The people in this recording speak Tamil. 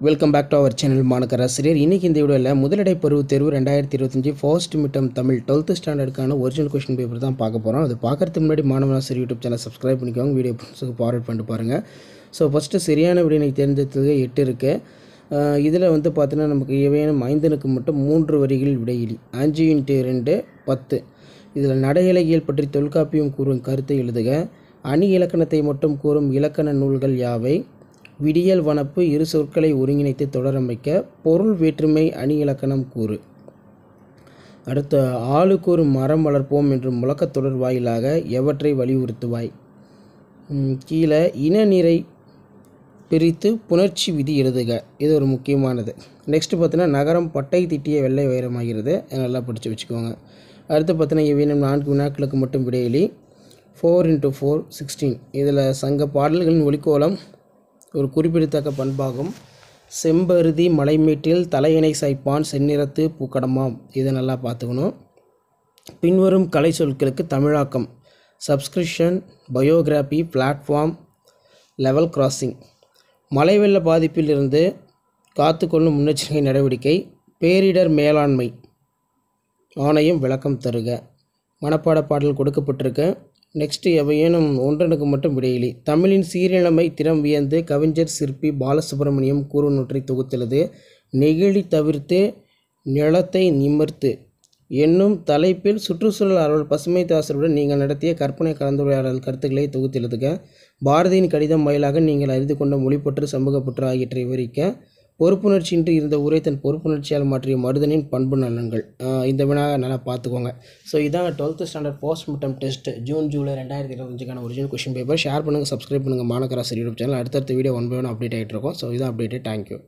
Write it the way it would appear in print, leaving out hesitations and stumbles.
Welcome back to our channel மாணக்கர் ஆசிரியர். இன்றைக்கி இந்த வீடியோவில் முதலிடை பருவத் தேர்வு 2025 ஃபர்ஸ்ட் மிட்டம் தமிழ் 12th ஸ்டாண்டர்டுக்கான ஒரிஜினல் கொஸ்டின் பேப்பர் தான் பார்க்க போகிறோம். அது பார்க்குறதுக்கு முன்னாடி மாணவன் ஆசிரியர் யூடியூப் சேனல் சப்ஸ்கிரைப் பண்ணிக்கோங்க. வீடியோ ஃபார்வர்ட் பண்ணிட்டு பாருங்கள். ஸோ ஃபஸ்ட்டு சரியான விடையினை தேர்ந்தெடுத்தது 8 இருக்குது. இதில் வந்து பார்த்தீங்கன்னா நமக்கு ஏவேனும் 5க்கு மட்டும் 3 வரிகளில் விடையிலி 5 × 2 10. இதில் நடை இலக்கியல் பற்றி தொல்காப்பியம் கூறும் கருத்தை எழுதுக. அணி இலக்கணத்தை மட்டும் கூறும் இலக்கண நூல்கள் யாவை? விடியல் வனப்பு இரு சொற்களை ஒருங்கிணைத்து தொடரமைக்க பொருள் வேற்றுமை அணி இலக்கணம் கூறு. அடுத்த ஆளுக்கு ஒரு மரம் வளர்ப்போம் என்று முழக்கத் தொடர் வாயிலாக எவற்றை வலியுறுத்துவாய்? கீழே இனநிறை பிரித்து புணர்ச்சி விதி எழுதுக. இது ஒரு முக்கியமானது. நெக்ஸ்ட்டு பார்த்தீங்கன்னா நகரம் பட்டை திட்டிய வெள்ளை வைரமாகிறது. நல்லா படித்து வச்சுக்கோங்க. அடுத்து பார்த்தீங்கன்னா இவ்வினம் 4 வினாக்களுக்கு மட்டும் விடையிலி 4 × 4 16. இதில் சங்க பாடல்களின் ஒலிக்கோலம் ஒரு குறிப்பிடத்தக்க பண்பாகும். செம்பருதி மலைமேட்டில் தலையணை சாய்ப்பான் செந்நிறத்து பூக்கடமாம். இதை நல்லா பார்த்துக்கணும். பின்வரும் கலை சொற்களுக்கு தமிழாக்கம்: subscription, biography, platform, level crossing. மழை வெள்ள பாதிப்பில் இருந்து காத்துக்கொள்ளும் முன்னெச்சரிக்கை நடவடிக்கை, பேரிடர் மேலாண்மை ஆணையம் விளக்கம் தருக. மனப்பாட பாடல் கொடுக்கப்பட்டிருக்கு. நெக்ஸ்ட்டு எவையேனும் 1க்கு மட்டும் விடையிலி. தமிழின் சீரிழமை திறம் வியந்து கவிஞர் சிற்பி பாலசுப்ரமணியம் கூறுநூற்றை தொகுத்துள்ளது. நெகிழி தவிர்த்து நிலத்தை நிமிர்த்து என்னும் தலைப்பில் சுற்றுச்சூழல் ஆர்வலர் பசுமைதாசருடன் நீங்கள் நடத்திய கற்பனை கலந்துரையாடல் கருத்துக்களை தொகுத்துள்ளதுங்க. பாரதியின் கடிதம் வாயிலாக நீங்கள் அறிந்து கொண்ட மொழிப்பற்று சமூகப்பற்று ஆகியவற்றை விவரிக்க. பொறுப்புணர்ச்சியின்றி இருந்த ஊரை தன் பொறுப்புணர்ச்சியால் மாற்றிய மருதனின் பண்பு நலன்கள். இந்த வினா நல்லா பார்த்துக்கோங்க. ஸோ இதான் 12th standard first midterm test June July 2025க்கான ஒரிஜினல் கொஸ்டின் பேப்பர். ஷேர் பண்ணுங்கள், சப்ஸ்கிரைப் பண்ணுங்கள் மாணக்கர் ஆசிரியர் யூடியூப் சேனல். அடுத்தடுத்த வீடியோ 1 by 1 அப்டேட் ஆகிட்டு இருக்கும். ஸோ இதான் அப்டேட்டு. தேங்க்யூ.